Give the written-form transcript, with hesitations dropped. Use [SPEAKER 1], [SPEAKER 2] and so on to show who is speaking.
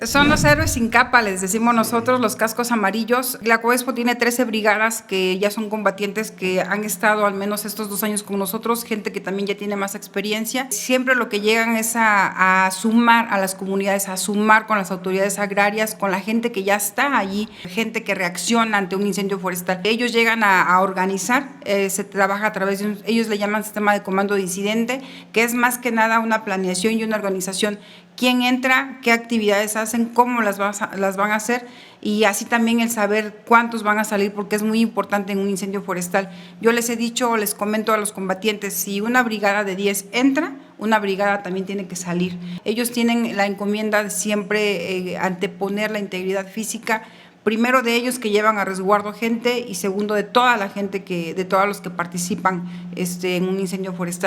[SPEAKER 1] Son los héroes sin capa, les decimos nosotros, los cascos amarillos. La COESPO tiene 13 brigadas que ya son combatientes que han estado al menos estos 2 años con nosotros, gente que también ya tiene más experiencia. Siempre lo que llegan es a sumar a las comunidades, a sumar con las autoridades agrarias, con la gente que ya está allí, gente que reacciona ante un incendio forestal. Ellos llegan a organizar, se trabaja a través de, ellos le llaman sistema de comando de incidente, que es más que nada una planeación y una organización. Quién entra, qué actividades hacen, cómo las van a hacer y así también el saber cuántos van a salir, porque es muy importante en un incendio forestal. Yo les he dicho, les comento a los combatientes, si una brigada de 10 entra, una brigada también tiene que salir. Ellos tienen la encomienda de siempre anteponer la integridad física, primero de ellos que llevan a resguardo gente y segundo de toda la gente, de todos los que participan en un incendio forestal.